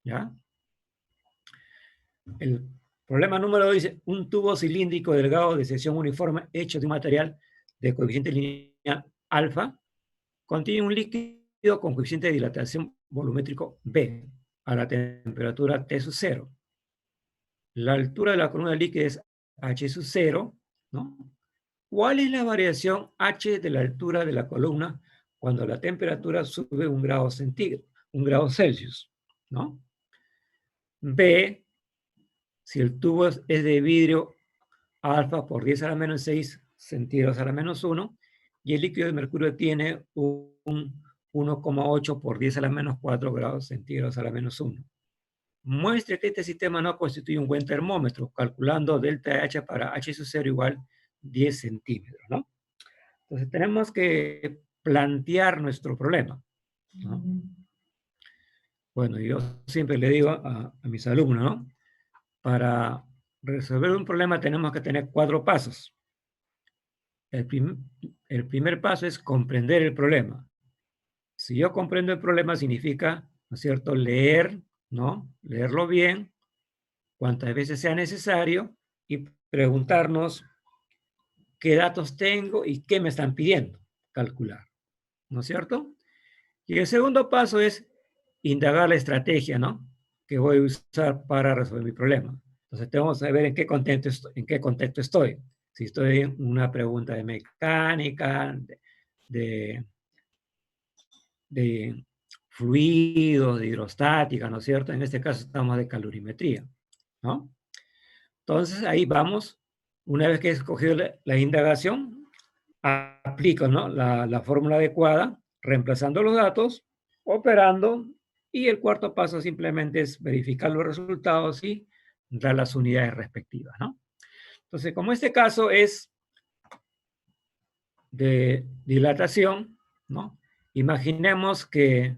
¿ya? El problema número 2 dice, un tubo cilíndrico delgado de sección uniforme hecho de un material de coeficiente lineal alfa contiene un líquido con coeficiente de dilatación volumétrico B a la temperatura T sub 0. La altura de la columna líquida es H sub 0, ¿no? ¿Cuál es la variación H de la altura de la columna cuando la temperatura sube 1 grado Celsius, ¿no? B, si el tubo es de vidrio alfa por 10 a la menos 6 centígrados a la menos 1, y el líquido de mercurio tiene un 1,8 por 10 a la menos 4 grados centígrados a la menos 1. Muestre que este sistema no constituye un buen termómetro, calculando delta H para H sub 0 igual 10 centímetros, ¿no? Entonces tenemos que plantear nuestro problema, ¿no? Bueno, yo siempre le digo a mis alumnos, ¿no? Para resolver un problema tenemos que tener 4 pasos. El primer paso es comprender el problema. Si yo comprendo el problema significa, ¿no es cierto?, leer, ¿no? Leerlo bien, cuantas veces sea necesario, y preguntarnos qué datos tengo y qué me están pidiendo calcular, ¿no es cierto? Y el segundo paso es indagar la estrategia, ¿no?, que voy a usar para resolver mi problema. Entonces tengo que saber en qué contexto estoy. Si estoy en una pregunta de mecánica, de fluidos, de hidrostática, ¿no es cierto? En este caso estamos de calorimetría, ¿no? Entonces ahí vamos, una vez que he escogido la indagación, aplico, ¿no?, la fórmula adecuada, reemplazando los datos, operando, y el cuarto paso simplemente es verificar los resultados y dar las unidades respectivas, ¿no? Entonces, como este caso es de dilatación, ¿no? Imaginemos que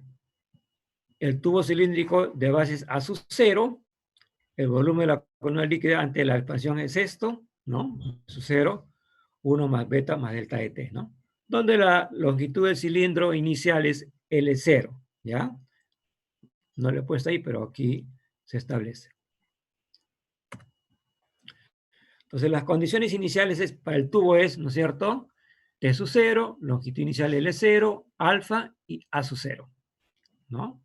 el tubo cilíndrico de base es A sub 0, el volumen de la columna líquida ante la expansión es esto, ¿no? Sub 0, 1 más beta más delta de T, ¿no? Donde la longitud del cilindro inicial es L0, ¿ya? No lo he puesto ahí, pero aquí se establece. Entonces, las condiciones iniciales para el tubo es, ¿no es cierto?, T sub 0, longitud inicial L0, alfa y A sub 0, ¿no?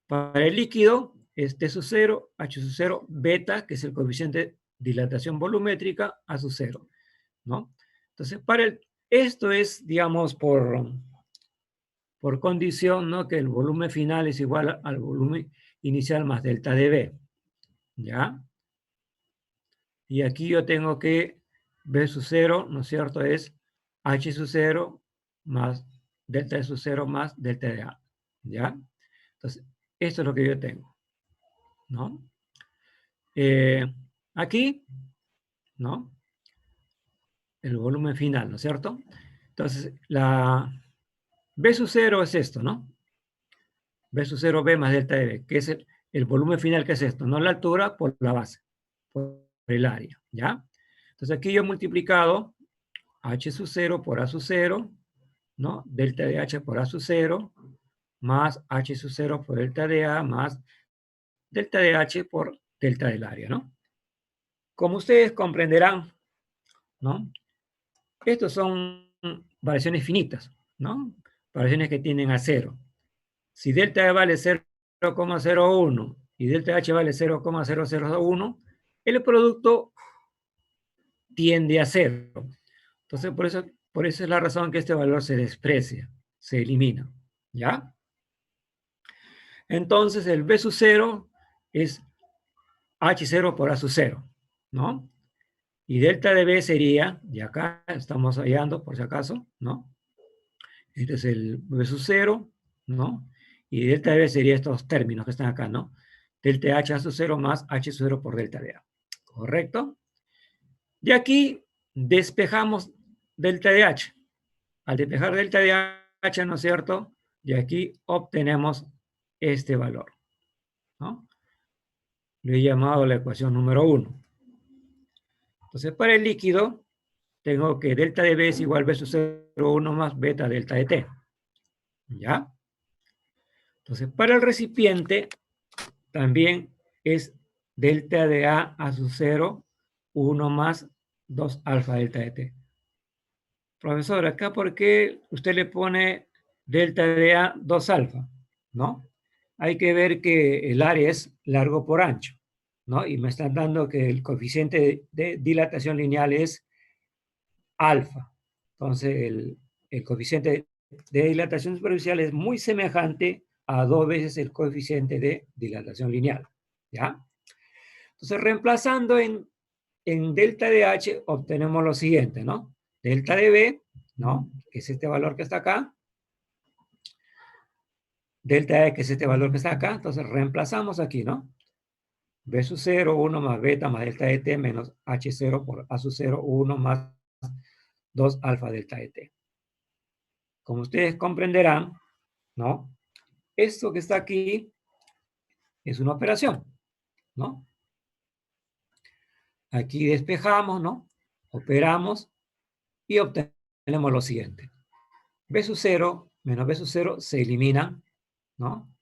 Para el líquido es T sub 0, H sub 0, beta, que es el coeficiente de dilatación volumétrica, A sub 0, ¿no? Entonces, esto es, digamos, por condición, ¿no?, que el volumen final es igual al volumen inicial más delta de B, ¿ya? Y aquí yo tengo que B sub 0, ¿no es cierto?, es H sub 0 más delta de sub 0 más delta de A, ¿ya? Entonces, esto es lo que yo tengo, ¿no? Aquí, ¿no?, el volumen final, ¿no es cierto? Entonces, la B sub 0 es esto, ¿no? B sub 0, B más delta de B, que es el volumen final, que es esto, no la altura por la base, por el área, ¿ya? Entonces, aquí yo he multiplicado H sub 0 por A sub 0, ¿no? Delta de H por A sub 0, más H sub 0 por delta de A, más delta de H por delta del área, ¿no? Como ustedes comprenderán, ¿no?, estos son variaciones finitas, ¿no? Variaciones que tienden a 0. Si delta E vale 0,01 y delta H vale 0,001, el producto tiende a 0. Entonces, por eso es la razón que este valor se desprecia, se elimina, ¿ya? Entonces, el B sub 0 es H0 por A sub 0, ¿no? Y delta de B sería, y acá estamos hallando por si acaso, ¿no? Este es el B sub 0, ¿no? Y delta de B sería estos términos que están acá, ¿no? Delta de H A sub 0 más H sub 0 por delta de A. ¿Correcto? De aquí despejamos delta de H. Al despejar delta de H, ¿no es cierto?, de aquí obtenemos este valor, ¿no? Lo he llamado la ecuación número 1. Entonces, para el líquido, tengo que delta de B es igual a B sub 0,1 más beta delta de T, ¿ya? Entonces, para el recipiente, también es delta de A sub 0, 1 más 2 alfa delta de T. Profesor, acá ¿por qué usted le pone delta de A 2 alfa? ¿No? Hay que ver que el área es largo por ancho, ¿no? Y me están dando que el coeficiente de dilatación lineal es alfa. Entonces, el coeficiente de dilatación superficial es muy semejante a 2 veces el coeficiente de dilatación lineal, ¿ya? Entonces, reemplazando en delta de H, obtenemos lo siguiente, ¿no? Delta de B, ¿no? Que es este valor que está acá. Delta E, que es este valor que está acá. Entonces, reemplazamos aquí, ¿no? B sub 0, 1 más beta más delta de T menos H0 por A sub 0, 1 más 2 alfa delta de T. Como ustedes comprenderán, ¿no? Esto que está aquí es una operación, ¿no? Aquí despejamos, ¿no? Operamos y obtenemos lo siguiente. B sub 0 menos B sub 0 se eliminan, ¿no?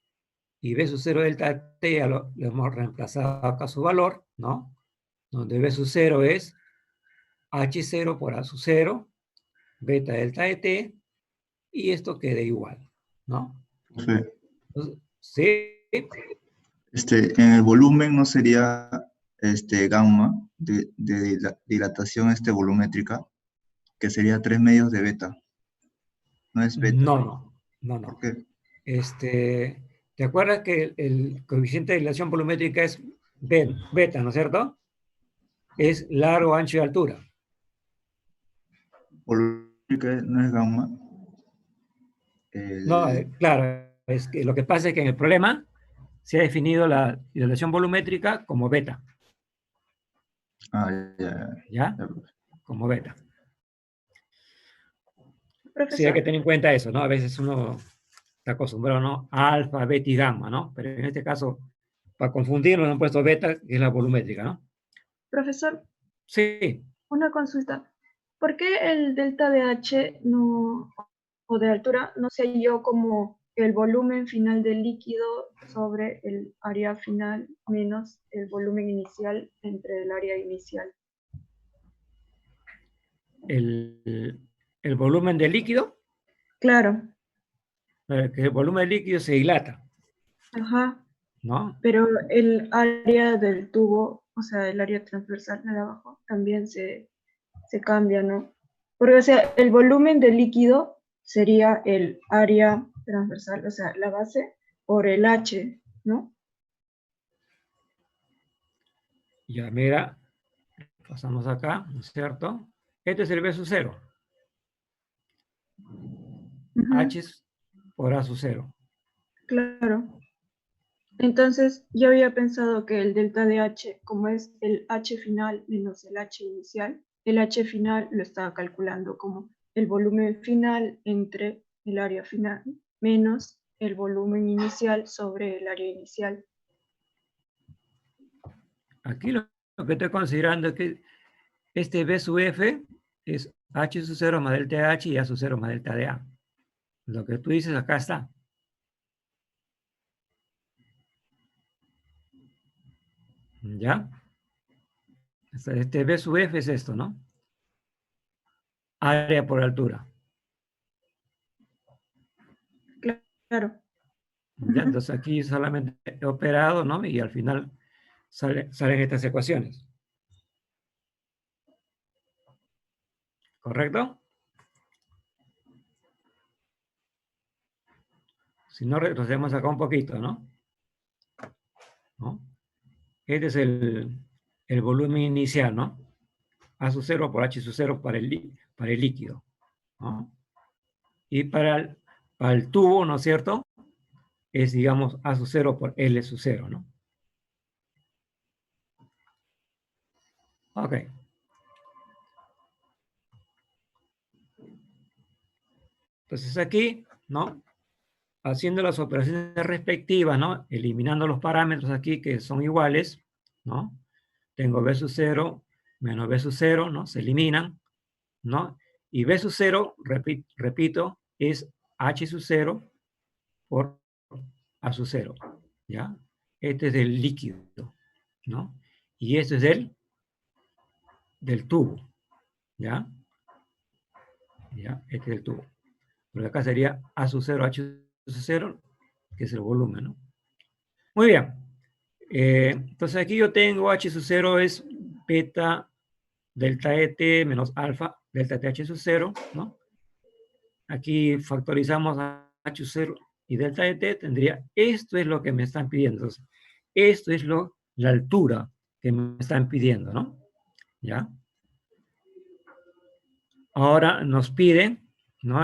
Y B sub 0 delta T ya lo hemos reemplazado acá su valor, ¿no? Donde B sub 0 es H0 por A sub 0, beta delta de T, y esto queda igual, ¿no? Sí. Entonces, sí. En el volumen no sería gamma de dilatación volumétrica, que sería 3 medios de beta. No es beta. No. ¿Por qué? ¿Te acuerdas que el coeficiente de dilatación volumétrica es beta, ¿no es cierto? Es largo, ancho y altura. Volumétrica no es gamma. No, claro, es que lo que pasa es que en el problema se ha definido la dilatación volumétrica como beta. Ya. ¿Ya? Como beta. Profesor. Sí, hay que tener en cuenta eso, ¿no? A veces uno está acostumbrado, ¿no? A alfa, beta y gamma, ¿no? Pero en este caso, para confundirnos, han puesto beta, que es la volumétrica, ¿no? Profesor, Sí. una consulta. ¿Por qué el delta de H no, o de altura no se halló como el volumen final del líquido sobre el área final menos el volumen inicial entre el área inicial? El volumen del líquido, Claro, que el volumen del líquido se dilata, ajá, ¿no? pero el área del tubo, o sea, el área transversal de abajo, también se cambia, ¿no? Porque, o sea, el volumen del líquido sería el área transversal, o sea, la base, por el H, ¿no? Ya, mira, pasamos acá, ¿no es cierto? Este es el B sub 0. H es por A sub 0. Claro. Entonces, yo había pensado que el delta de H, como es el H final menos el H inicial, el H final lo estaba calculando como el volumen final entre el área final menos el volumen inicial sobre el área inicial. Aquí lo que estoy considerando es que este B sub F es H sub 0 más delta de H y A sub 0 más delta de A. Lo que tú dices acá está. ¿Ya? Este B sub F es esto, ¿no? Área por altura. Claro. ¿Ya? Entonces aquí solamente he operado, ¿no? Y al final salen estas ecuaciones. ¿Correcto? Si no, retrocedemos acá un poquito, ¿no? ¿No? Este es el volumen inicial, ¿no? A sub 0 por H sub 0 para el líquido, ¿no? Y para el tubo, ¿no es cierto? Es, digamos, A sub 0 por L sub 0, ¿no? Ok. Entonces aquí, ¿no? Haciendo las operaciones respectivas, ¿no? Eliminando los parámetros aquí que son iguales, ¿no? Tengo B sub 0 menos B sub 0, ¿no? Se eliminan, ¿no? Y B sub 0, repito, es H sub 0 por A sub 0, ¿ya? Este es del líquido, ¿no? Y este es del tubo, ¿ya? ¿Ya? Este es el tubo. Porque acá sería A sub 0, H sub 0, que es el volumen, ¿no? Muy bien. Entonces aquí yo tengo H sub 0 es beta delta ET menos alfa delta TH sub 0, ¿no? Aquí factorizamos a H sub 0 y delta ET, tendría, esto es lo que me están pidiendo. Entonces, esto es la altura que me están pidiendo, ¿no? ¿Ya? Ahora nos piden, ¿no?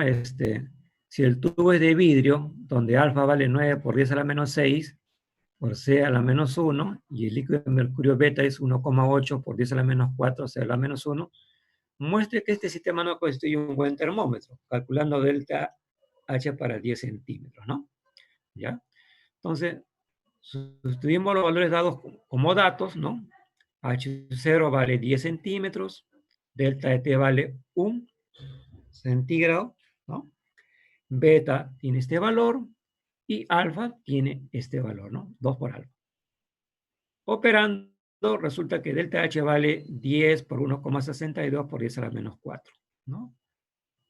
Si el tubo es de vidrio, donde alfa vale 9 por 10 a la menos 6, por C a la menos 1, y el líquido de mercurio beta es 1,8 por 10 a la menos 4, C a la menos 1, muestre que este sistema no constituye un buen termómetro, calculando delta H para 10 centímetros, ¿no? ¿Ya? Entonces, sustituimos los valores dados como datos, ¿no? H0 vale 10 centímetros, delta de T vale 1 centígrado, ¿no? Beta tiene este valor y alfa tiene este valor, ¿no? 2 por alfa. Operando, resulta que delta H vale 10 por 1,62 por 10 a la menos 4, ¿no?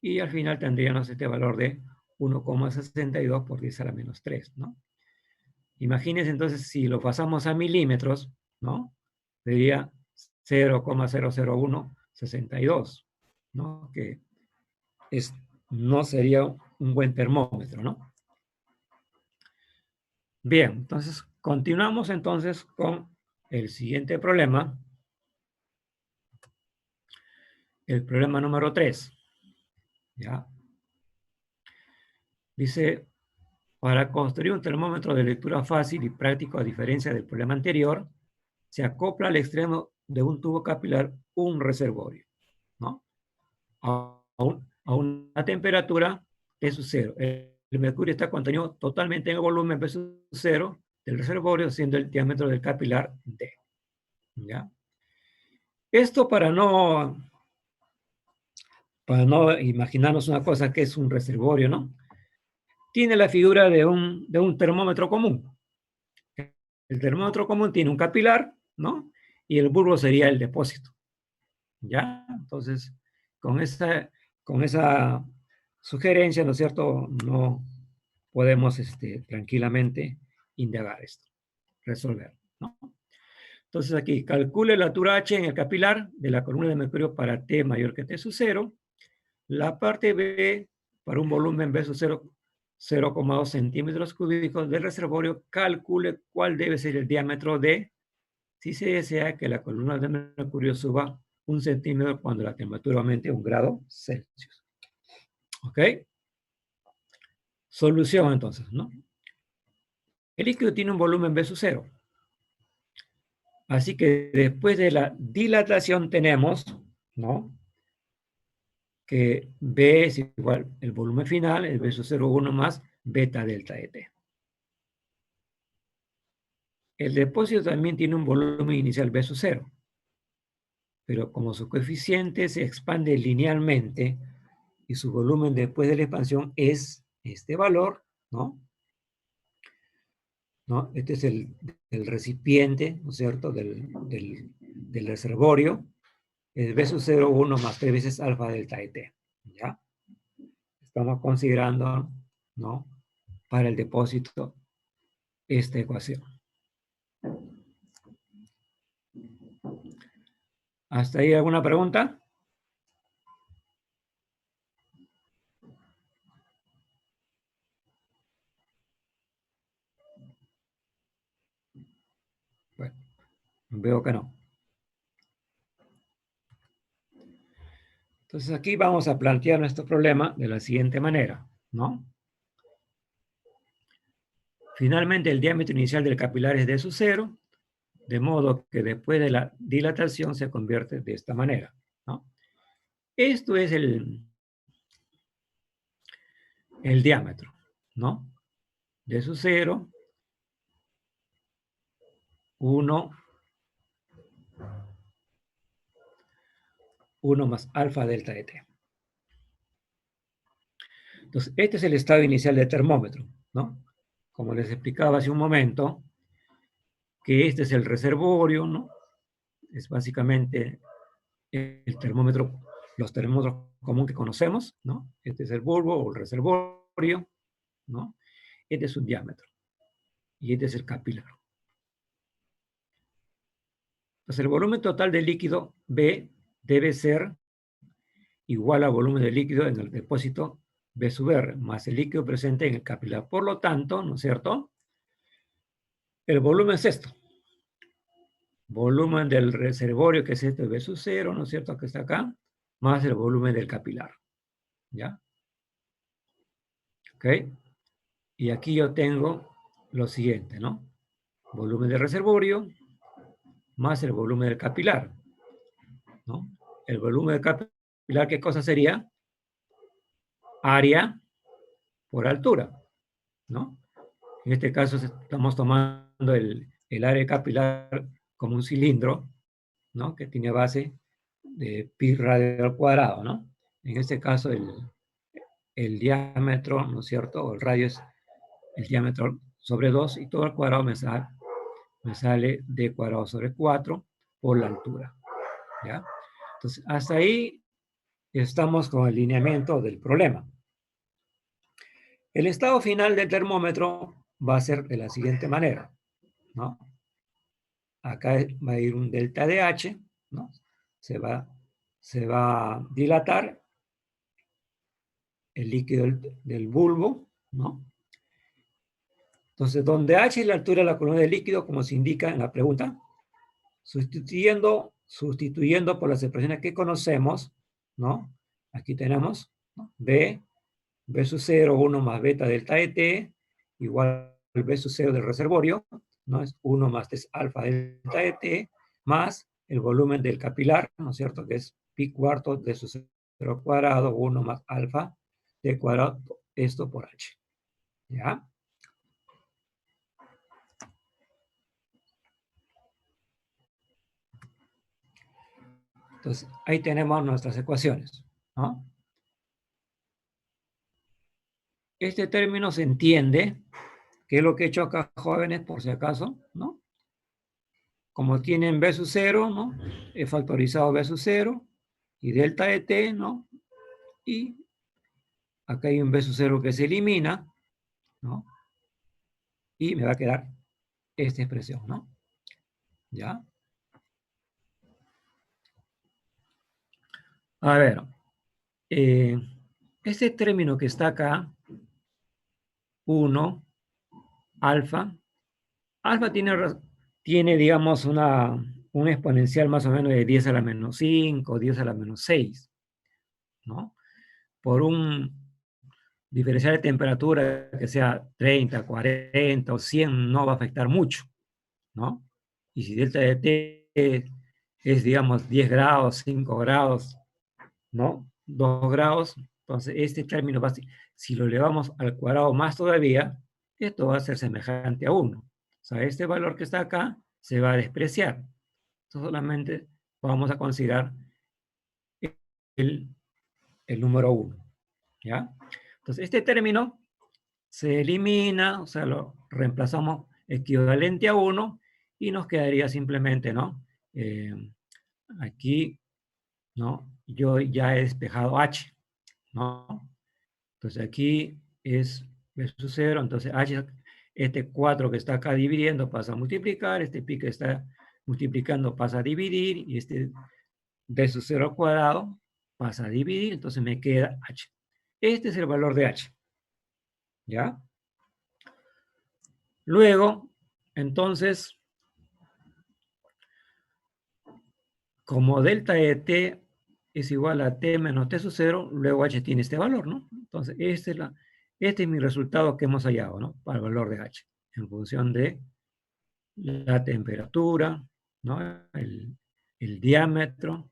Y al final tendríamos este valor de 1,62 por 10 a la menos 3, ¿no? Imagínense entonces si lo pasamos a milímetros, ¿no? Sería 0,00162, ¿no? Que no sería un buen termómetro, ¿no? Bien, entonces continuamos entonces con el siguiente problema. El problema número 3. ¿Ya? Dice, para construir un termómetro de lectura fácil y práctico, a diferencia del problema anterior, se acopla al extremo de un tubo capilar un reservorio, ¿no? A una temperatura T sub 0. El mercurio está contenido totalmente en el volumen P sub 0 del reservorio, siendo el diámetro del capilar D. ¿Ya? Esto para no imaginarnos una cosa que es un reservorio, ¿no? Tiene la figura de un termómetro común. El termómetro común tiene un capilar, ¿no? Y el bulbo sería el depósito. ¿Ya? Entonces, con esa sugerencia, ¿no es cierto? No podemos tranquilamente indagar esto, resolver, ¿no? Entonces aquí, calcule la altura H en el capilar de la columna de mercurio para T mayor que T sub 0. La parte B para un volumen B sub 0, 0,2 centímetros cúbicos del reservorio, calcule cuál debe ser el diámetro D si se desea que la columna de mercurio suba 1 centímetro cuando la temperatura aumente 1 grado Celsius. ¿Ok? Solución entonces, ¿no? El líquido tiene un volumen B sub 0. Así que después de la dilatación tenemos, ¿no? Que B es igual el volumen final, el B sub 0,1 más beta delta de T. El depósito también tiene un volumen inicial B sub 0. Pero como su coeficiente se expande linealmente y su volumen después de la expansión es este valor, ¿no? ¿No? Este es el recipiente, ¿no es cierto?, del reservorio. El B sub 0,1 más 3 veces alfa delta de T. ¿Ya? Estamos considerando, ¿no?, para el depósito esta ecuación. ¿Hasta ahí alguna pregunta? Bueno, veo que no. Entonces aquí vamos a plantear nuestro problema de la siguiente manera, ¿no? Finalmente el diámetro inicial del capilar es D sub 0, de modo que después de la dilatación se convierte de esta manera, ¿no? Esto es el diámetro, ¿no? D sub 0, 1 más alfa delta de T. Entonces, este es el estado inicial del termómetro, ¿no? Como les explicaba hace un momento, que este es el reservorio, ¿no? Es básicamente el termómetro, los termómetros comunes que conocemos, ¿no? Este es el bulbo o el reservorio, ¿no? Este es un diámetro y este es el capilar. Entonces, el volumen total del líquido B debe ser igual al volumen del líquido en el depósito B sub R, más el líquido presente en el capilar. Por lo tanto, ¿no es cierto? El volumen es esto. Volumen del reservorio, que es este B sub 0, ¿no es cierto? Que está acá, más el volumen del capilar. ¿Ya? ¿Ok? Y aquí yo tengo lo siguiente, ¿no? Volumen del reservorio más el volumen del capilar, ¿no? El volumen del capilar, ¿qué cosa sería? Área por altura, ¿no? En este caso estamos tomando el área capilar como un cilindro, ¿no? Que tiene base de pi radio al cuadrado, ¿no? En este caso el diámetro, ¿no es cierto? O el radio es el diámetro sobre 2 y todo al cuadrado me sale d cuadrado sobre 4 por la altura, ¿ya? Entonces, hasta ahí estamos con el lineamiento del problema. El estado final del termómetro va a ser de la siguiente manera, ¿no? Acá va a ir un delta de H, ¿no? Se va a dilatar el líquido del bulbo, ¿no? Entonces, donde H es la altura de la columna del líquido, como se indica en la pregunta, sustituyendo por las expresiones que conocemos, ¿no? Aquí tenemos, ¿no? B sub 0, 1 más beta delta de T, igual al B sub 0 del reservorio, ¿no? Es 1 más T alfa delta de T, más el volumen del capilar, ¿no es cierto? Que es pi cuarto de sub 0 cuadrado, 1 más alfa T cuadrado, esto por H. ¿Ya? Entonces, ahí tenemos nuestras ecuaciones, ¿no? Este término se entiende, que es lo que he hecho acá, jóvenes, por si acaso, ¿no? Como tienen B sub 0, ¿no? He factorizado B sub 0 y delta de T, ¿no? Y acá hay un B sub 0 que se elimina, ¿no? Y me va a quedar esta expresión, ¿no? ¿Ya? A ver, este término que está acá, 1, alfa tiene, digamos, un exponencial más o menos de 10 a la menos 5, 10 a la menos 6, ¿no? Por un diferencial de temperatura que sea 30, 40 o 100 no va a afectar mucho, ¿no? Y si delta de T es, digamos, 10 grados, 5 grados, ¿no? 2 grados, entonces este término va a ser, si lo elevamos al cuadrado más todavía, esto va a ser semejante a 1. O sea, este valor que está acá se va a despreciar. Entonces solamente vamos a considerar el, el número 1, ¿ya? Entonces este término se elimina, o sea, lo reemplazamos equivalente a 1 y nos quedaría simplemente, ¿no? Aquí, ¿no? Yo ya he despejado H, ¿no? Entonces aquí es B sub 0, entonces H, este 4 que está acá dividiendo pasa a multiplicar, este pi que está multiplicando pasa a dividir, y este B sub 0 al cuadrado pasa a dividir, entonces me queda H. Este es el valor de H, ¿ya? Luego, entonces, como delta de T es igual a T menos T sub 0, luego H tiene este valor, ¿no? Entonces, este es mi resultado que hemos hallado, ¿no? Para el valor de H, en función de la temperatura, ¿no? El diámetro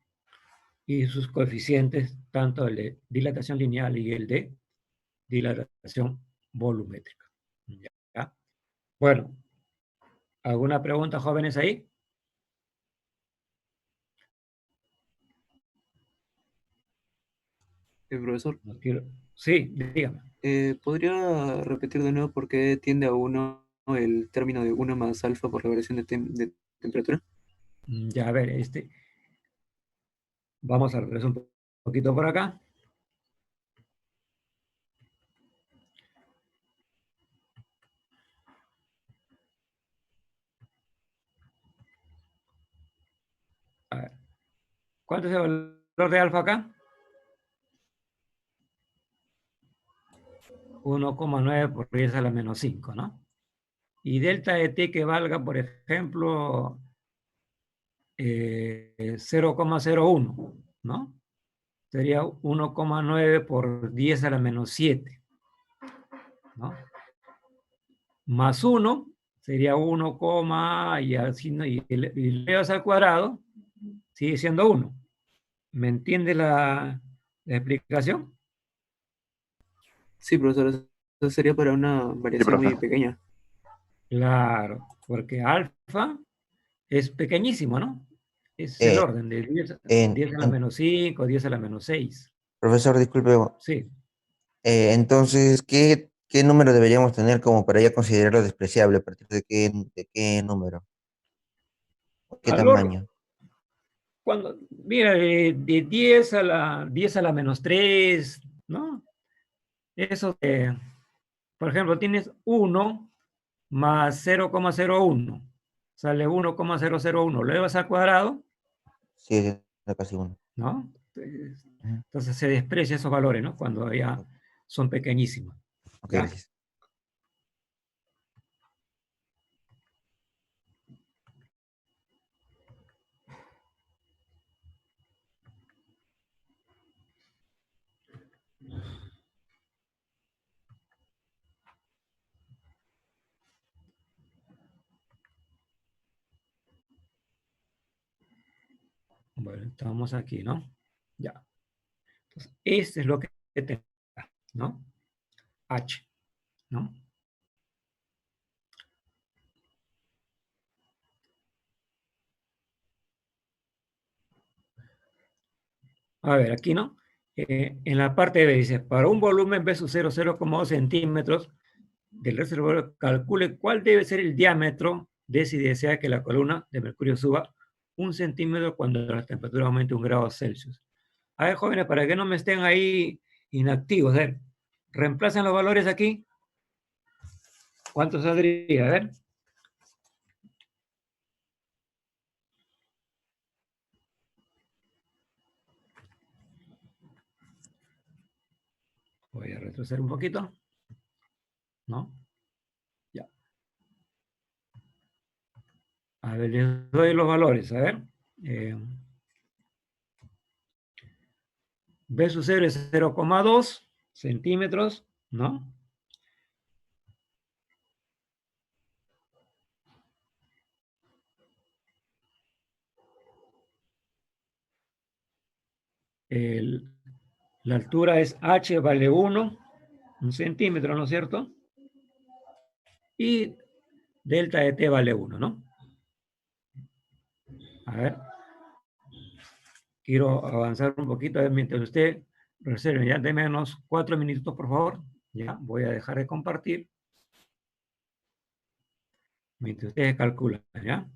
y sus coeficientes, tanto el de dilatación lineal y el de dilatación volumétrica. ¿Ya? Bueno, ¿alguna pregunta, jóvenes, ahí? Profesor, Sí, dígame. ¿podría repetir de nuevo por qué tiende a 1 el término de 1 más alfa por la variación de temperatura? Ya, a ver, vamos a regresar un poquito por acá. A ver, ¿cuánto es el valor de alfa acá? 1,9 por 10 a la menos 5, ¿no? Y delta de t que valga, por ejemplo, 0,01, ¿no? Sería 1,9 por 10 a la menos 7, ¿no? Más 1 sería 1, y así, ¿no? Y elevas al cuadrado, sigue siendo 1. ¿Me entiende la explicación? Sí, profesor, eso sería para una Sí, variación muy profe. pequeña. Claro, porque alfa es pequeñísimo, ¿no? Es el Eh, orden de 10, en- 10 a la en- menos 5, 10 a la menos 6. Profesor, disculpe, Sí. entonces, ¿qué número deberíamos tener como para ya considerarlo despreciable? ¿A partir de qué número? ¿O qué Valor, tamaño? mira, de 10 a la menos 3, ¿no? Eso, por ejemplo, tienes 1 más 0,01. Sale 1,001. Lo llevas al cuadrado, Sí, es casi uno. ¿no? Ujú. Entonces se desprecia esos valores, ¿no? Cuando ya son pequeñísimos. Ok, ¿Ya? gracias. Bueno, estamos aquí, ¿no? Ya. Entonces, este es lo que tengo, ¿no? H, ¿no? A ver, aquí, ¿no? En la parte B dice, para un volumen B sub 0, 0,2 centímetros del reservorio, calcule cuál debe ser el diámetro de si desea que la columna de mercurio suba 1 centímetro cuando la temperatura aumente 1 grado Celsius. A ver, jóvenes, para que no me estén ahí inactivos, a ver, reemplazan los valores aquí. ¿Cuánto saldría? A ver. Voy a retroceder un poquito, ¿no? Ya. A ver, les doy los valores, a ver. B sub 0 es 0,2 centímetros, ¿no? La altura es H vale 1, 1 centímetro, ¿no es cierto? Y delta de T vale 1, ¿no? A ver, quiero avanzar un poquito, a ver, mientras usted reserve, ya deme unos 4 minutos, por favor. Ya, voy a dejar de compartir mientras ustedes calculan, ¿ya?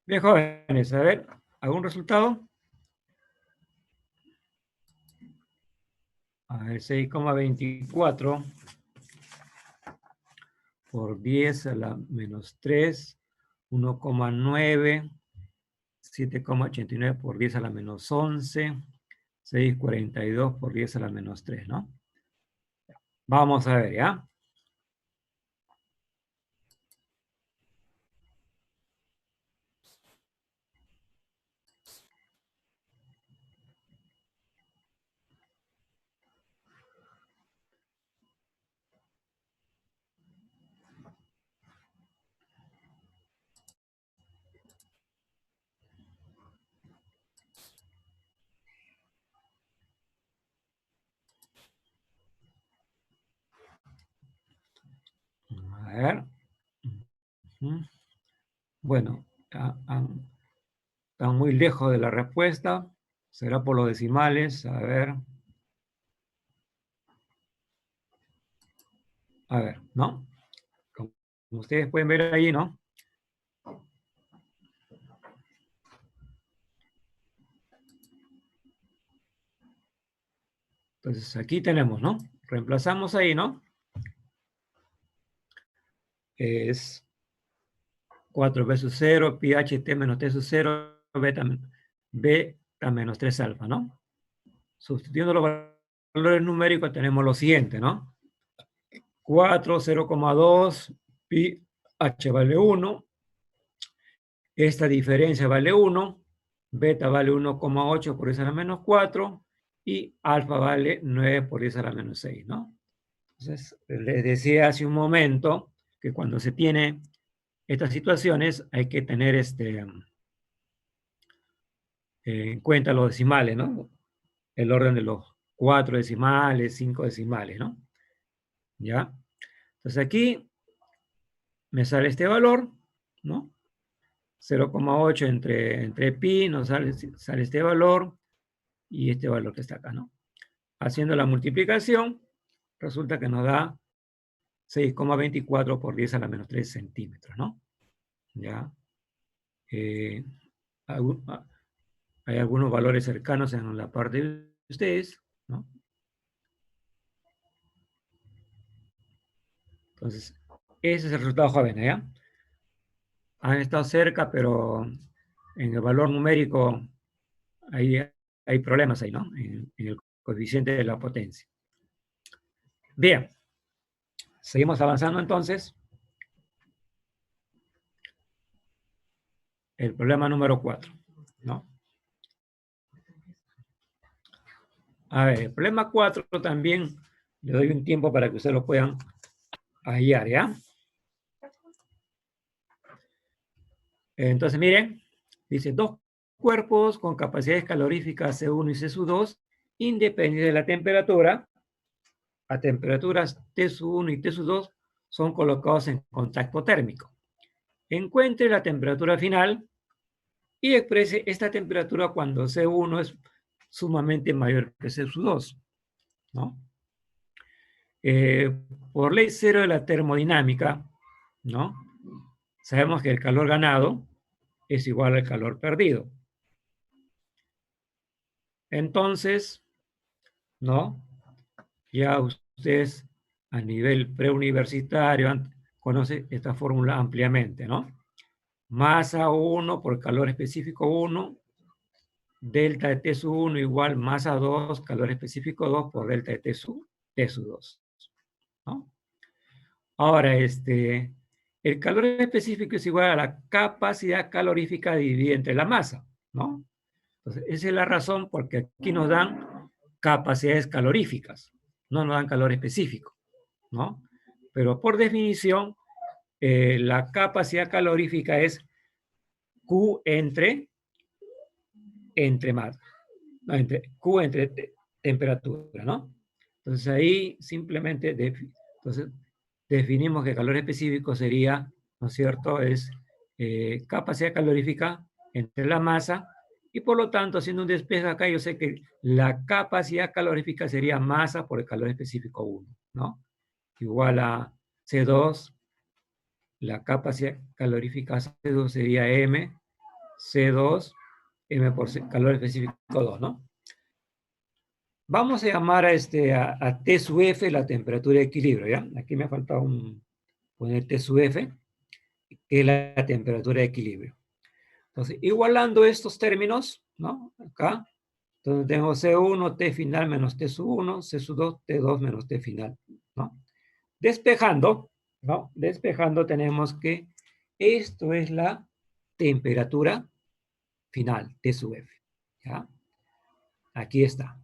Bien, jóvenes, a ver, ¿algún resultado? A ver, 6,24 por 10 a la menos 3, 1,9, 7,89 por 10 a la menos 11, 6,42 por 10 a la menos 3, ¿no? Vamos a ver, ¿ya? A ver. Bueno, están muy lejos de la respuesta. Será por los decimales. A ver. A ver, ¿no? Como ustedes pueden ver ahí, ¿no? Entonces aquí tenemos, ¿no? Reemplazamos ahí, ¿no? Es 4 b sub 0, pi h t menos t sub 0, beta menos 3 alfa, ¿no? Sustituyendo los valores numéricos tenemos lo siguiente, ¿no? 4, 0,2, pi h vale 1. Esta diferencia vale 1, beta vale 1,8 por 10 a la menos 4 y alfa vale 9 por 10 a la menos 6, ¿no? Entonces, les decía hace un momento que cuando se tiene estas situaciones hay que tener en cuenta los decimales, ¿no? El orden de los 4 decimales, 5 decimales, ¿no? ¿Ya? Entonces aquí me sale este valor, ¿no? 0,8 entre pi, nos sale este valor y este valor que está acá, ¿no? Haciendo la multiplicación, resulta que nos da 6,24 por 10 a la menos 3 centímetros, ¿no? ¿Ya? Hay algunos valores cercanos en la parte de ustedes, ¿no? Entonces, ese es el resultado, jóvenes, ¿ya? Han estado cerca, pero en el valor numérico hay problemas ahí, ¿no? En el coeficiente de la potencia. Bien, seguimos avanzando entonces. El problema número 4, ¿no? A ver, el problema 4 también le doy un tiempo para que ustedes lo puedan hallar, ¿ya? Entonces, miren, dice dos cuerpos con capacidades caloríficas C1 y C2 independiente de la temperatura, a temperaturas T1 y T2 son colocados en contacto térmico. Encuentre la temperatura final y exprese esta temperatura cuando C1 es sumamente mayor que C2, ¿no? Por ley cero de la termodinámica, ¿no? Sabemos que el calor ganado es igual al calor perdido. Entonces, ¿no? Ya ustedes a nivel preuniversitario conocen esta fórmula ampliamente, ¿no? Masa 1 por calor específico 1, delta de T sub 1 igual masa 2, calor específico 2 por delta de T sub 2, ¿no? Ahora, el calor específico es igual a la capacidad calorífica dividida entre la masa, ¿no? Entonces, esa es la razón porque aquí nos dan capacidades caloríficas, no nos dan calor específico, ¿no? Pero por definición, la capacidad calorífica es Q entre masa, no, Q entre temperatura, ¿no? Entonces ahí simplemente entonces, definimos que calor específico sería, ¿no es cierto?, es capacidad calorífica entre la masa y por lo tanto, haciendo un despeje acá, yo sé que la capacidad calorífica sería masa por el calor específico 1, ¿no? Igual a C2, la capacidad calorífica C2 sería M, C2, M por calor específico 2, ¿no? Vamos a llamar a T sub F la temperatura de equilibrio, ¿ya? Aquí me ha faltado poner T sub F, que es la temperatura de equilibrio. Entonces, igualando estos términos, ¿no? Acá, entonces tengo C1, T final menos T sub 1, C sub 2, T2 menos T final, ¿no? Despejando, ¿no? Despejando tenemos que esto es la temperatura final, T sub F, ¿ya? Aquí está.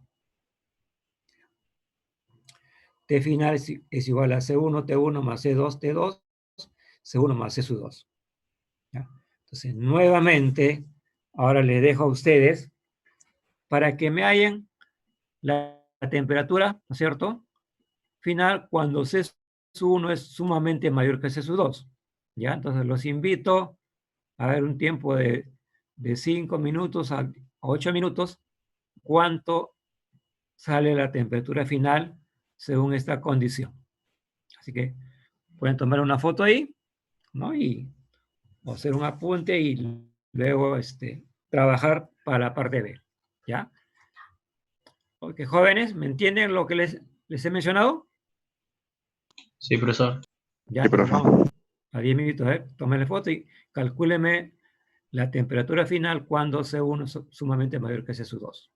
T final es igual a C1, T1 más C2, T2, C1 más C sub 2. ¿Ya? Entonces, nuevamente, ahora les dejo a ustedes para que me hallen la temperatura, ¿no es cierto?, final cuando C sub 1 es sumamente mayor que C sub 2. ¿Ya? Entonces, los invito a ver un tiempo de 5 minutos a 8 minutos, cuánto sale la temperatura final según esta condición. Así que pueden tomar una foto ahí, ¿no? Y o hacer un apunte y luego trabajar para la parte B, ¿ya? Ok, jóvenes, ¿me entienden lo que les he mencionado? Sí, profesor. Ya, Sí, entonces profe. vamos a 10 minutos, tómenle foto y calcúleme la temperatura final cuando C1 es sumamente mayor que C2.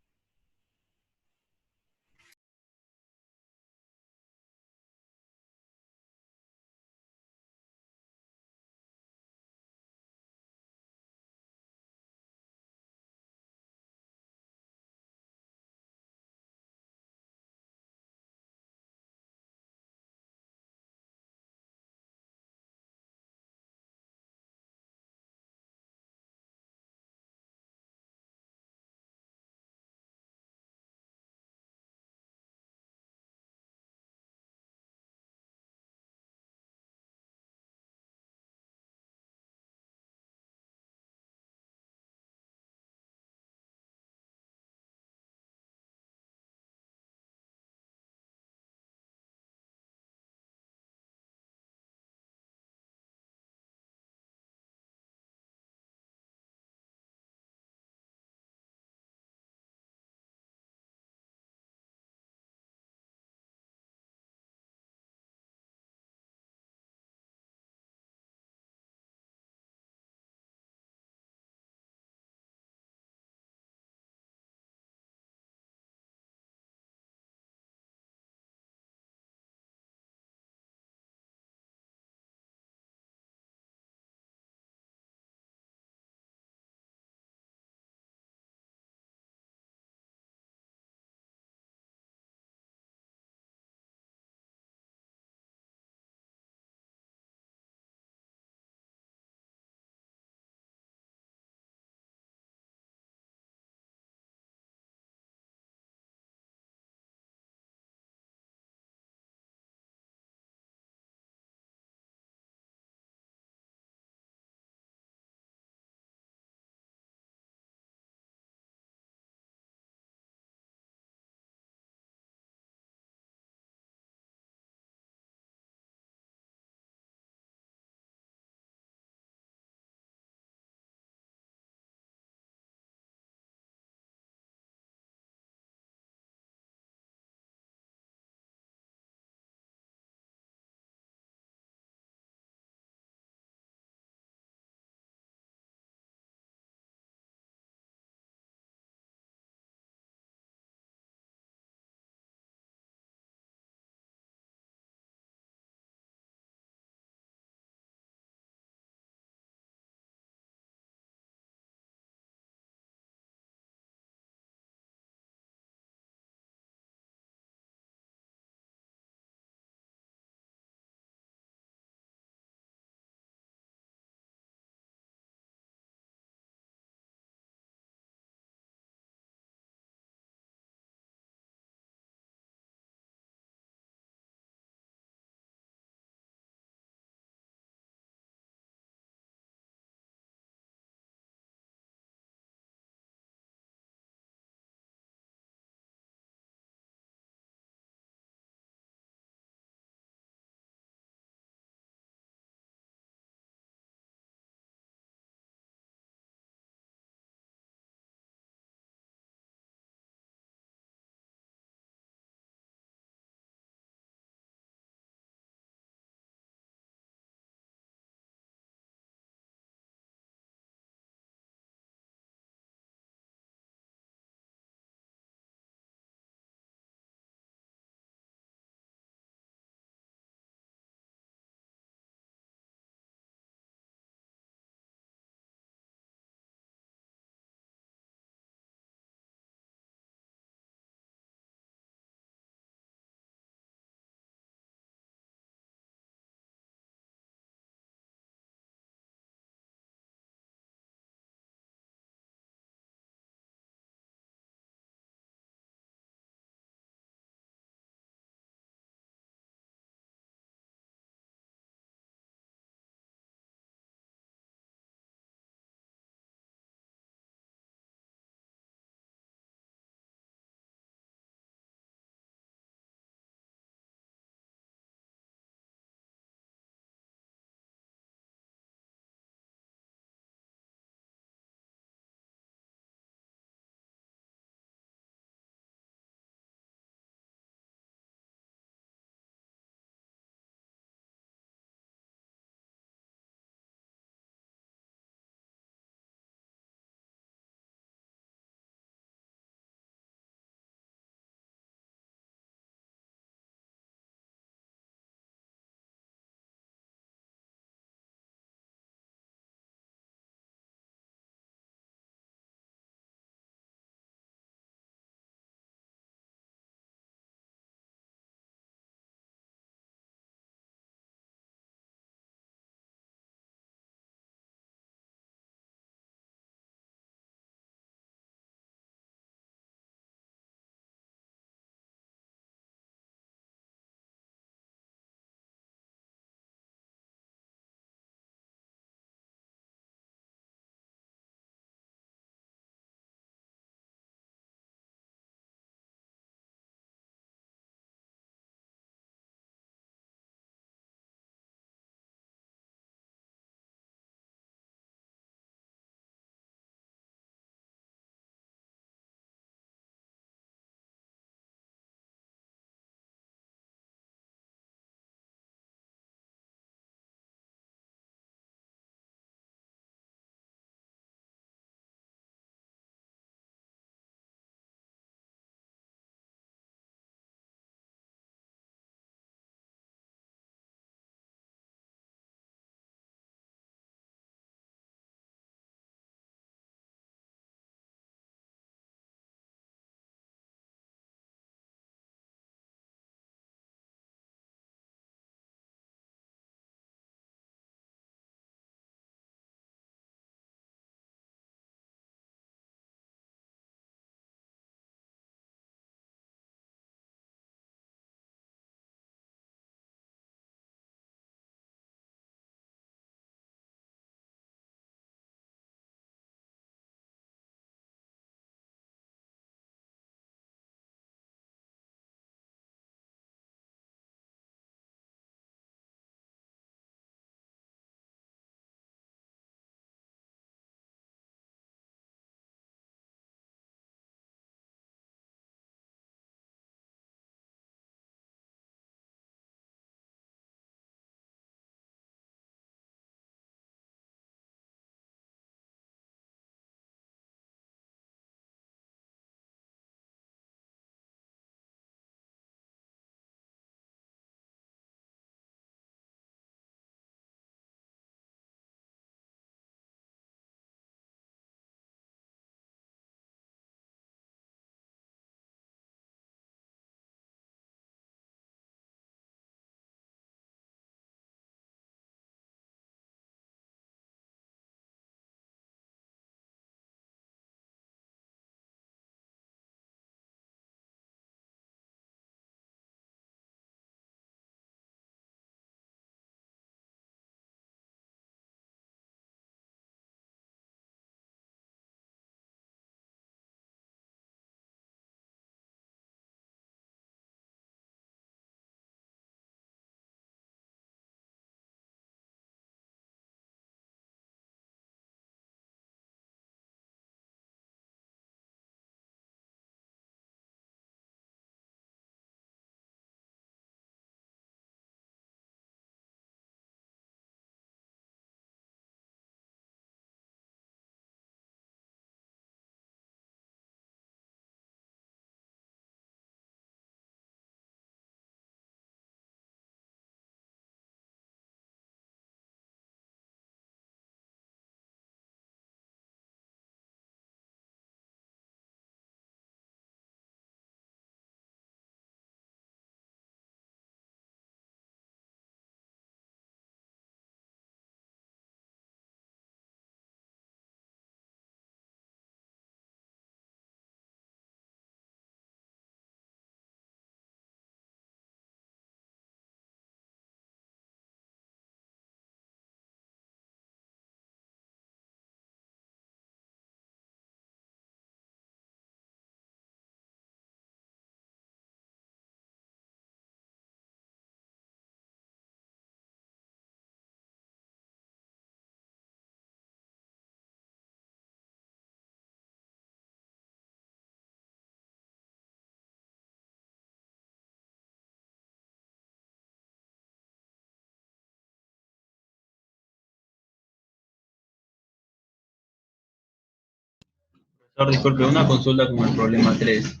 Profesor, disculpe, una consulta con el problema 3.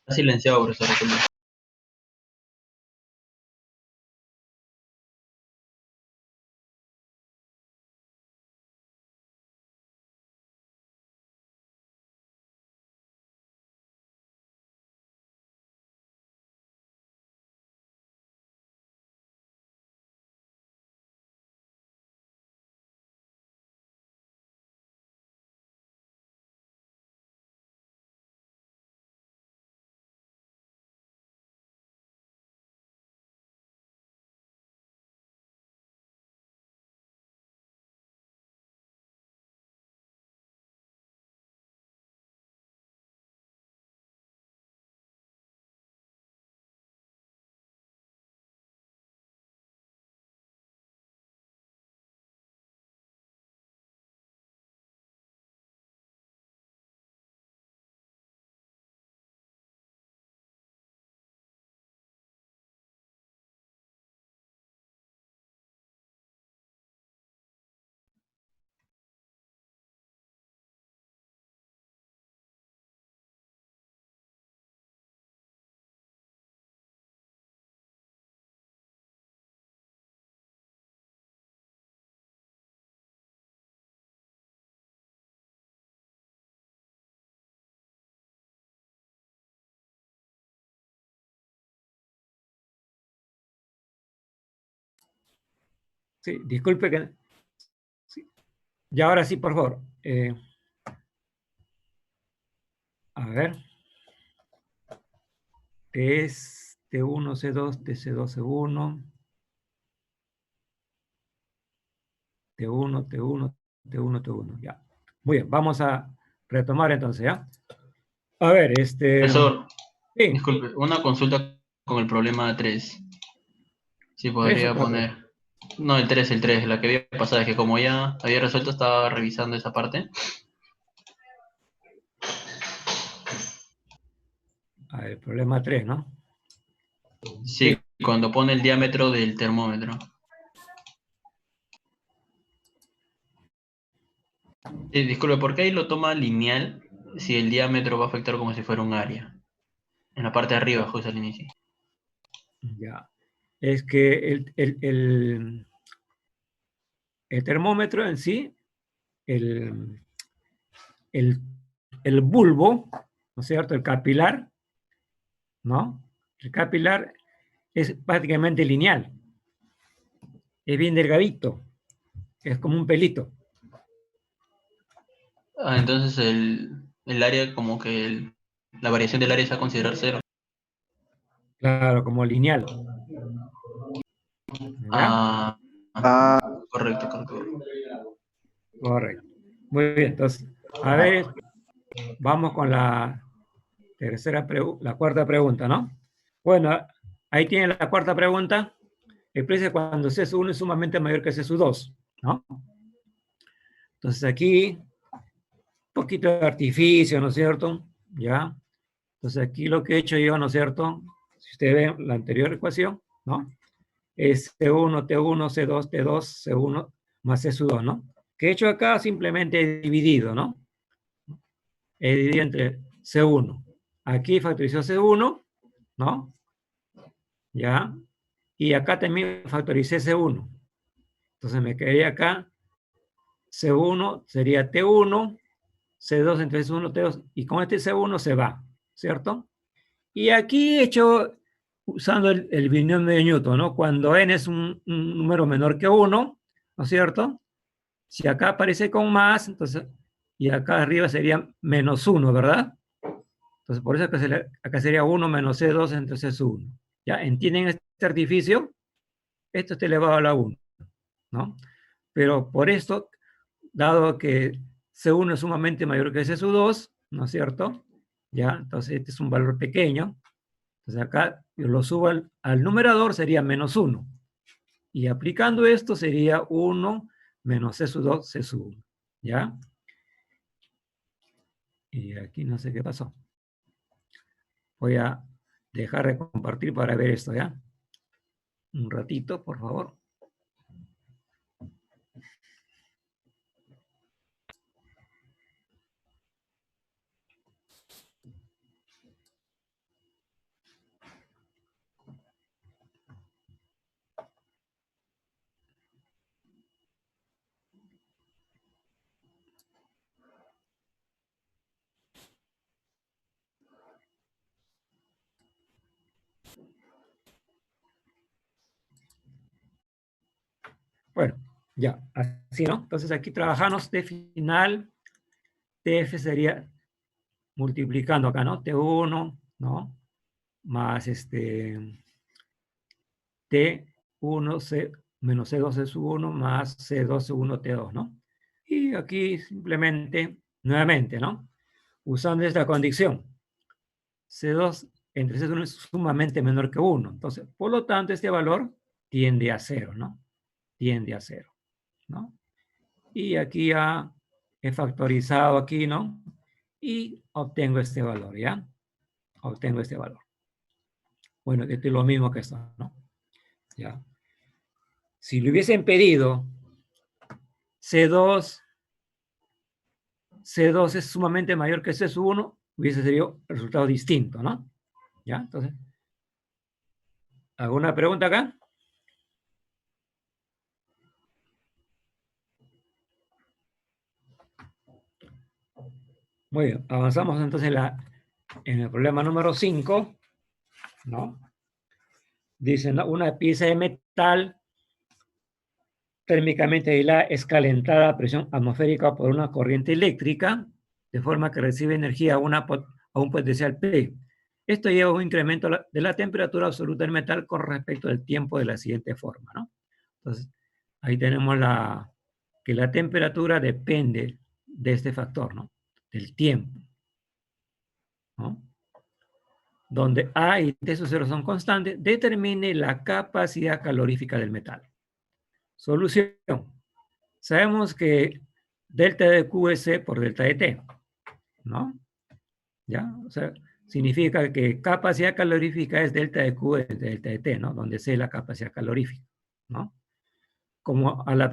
Está silenciado, profesor. Disculpe. Sí, disculpe que... Sí. Y ahora sí, por favor. A ver. Es T1, C2, TC2, C1. T1, T1, T1, T1. Ya. Muy bien, vamos a retomar entonces, ¿ya? A ver, Profesor, sí, disculpe, una consulta con el problema 3. Si 3 o podría 4. poner. No, el 3, la que había pasado, es que como ya había resuelto, estaba revisando esa parte. A ver, problema 3, ¿no? Sí, Sí. cuando pone el diámetro del termómetro. Sí, disculpe, ¿por qué ahí lo toma lineal si el diámetro va a afectar como si fuera un área? En la parte de arriba, justo al inicio. Ya. Es que el termómetro en sí, el, el, el bulbo, ¿no es cierto? El capilar, ¿no? El capilar es prácticamente lineal. Es bien delgadito. Es como un pelito. Ah, entonces el área, como que la variación del área es a considerar 0. Claro, como lineal. ¿Ya? Ah, correcto, correcto. Correcto. Muy bien, entonces, a ver, vamos con la la cuarta pregunta, ¿no? Bueno, ahí tiene la cuarta pregunta. Expresa cuando C1 es sumamente mayor que C2, ¿no? Entonces aquí, un poquito de artificio, ¿no es cierto? ¿Ya? Entonces aquí lo que he hecho yo, ¿no es cierto? Si ustedes ven la anterior ecuación, ¿no? Es C1, T1, C2, T2, C1 más C2, ¿no? Que he hecho acá simplemente he dividido, ¿no? He dividido entre C1. Aquí factorizó C1, ¿no? ¿Ya? Y acá también factoricé C1. Entonces me quedaría acá C1 sería T1, C2 entre C1, T2, y con este C1 se va, ¿cierto? Y aquí he hecho, usando el binomio de Newton, ¿no? Cuando n es un número menor que 1, ¿no es cierto? Si acá aparece con más, entonces, y acá arriba sería menos 1, ¿verdad? Entonces, por eso acá sería 1 menos C2 entre C1. ¿Ya? ¿Entienden este artificio? Esto está elevado a la 1, ¿no? Pero por esto, dado que C1 es sumamente mayor que C2, ¿no es cierto? ¿Ya? Entonces, este es un valor pequeño. Entonces, acá yo lo subo al numerador, sería menos 1. Y aplicando esto sería 1 menos C2, C1. ¿Ya? Y aquí no sé qué pasó. Voy a dejar de compartir para ver esto, ¿ya? Un ratito, por favor. Bueno, ya, así, ¿no? Entonces aquí trabajamos T final, TF sería multiplicando acá, ¿no? T1, ¿no? Más T1 menos C2 S1 más C2 S1 T2, ¿no? Y aquí simplemente, nuevamente, ¿no? Usando esta condición, C2 entre C1 es sumamente menor que 1. Entonces, por lo tanto, este valor tiende a 0, ¿no? Tiende a 0, ¿no? Y aquí ya he factorizado aquí, ¿no? Y obtengo este valor, ¿ya? Obtengo este valor. Bueno, esto es lo mismo que esto, ¿no? ¿Ya? Si le hubiesen pedido C2 es sumamente mayor que C1, hubiese sido el resultado distinto, ¿no? ¿Ya? Entonces, ¿alguna pregunta acá? Muy bien, avanzamos entonces en el problema número 5, ¿no? Dicen, ¿no? Una pieza de metal térmicamente aislada es calentada a presión atmosférica por una corriente eléctrica, de forma que recibe energía a un potencial P. Esto lleva a un incremento de la temperatura absoluta del metal con respecto al tiempo de la siguiente forma, ¿no? Entonces, ahí tenemos que la temperatura depende de este factor, ¿no? Del tiempo, ¿no? Donde A y T sub 0 son constantes, determine la capacidad calorífica del metal. Solución. Sabemos que delta de Q es C por delta de T, ¿no? ¿Ya? O sea, significa que capacidad calorífica es delta de Q es delta de T, ¿no? Donde C es la capacidad calorífica, ¿no? Como a la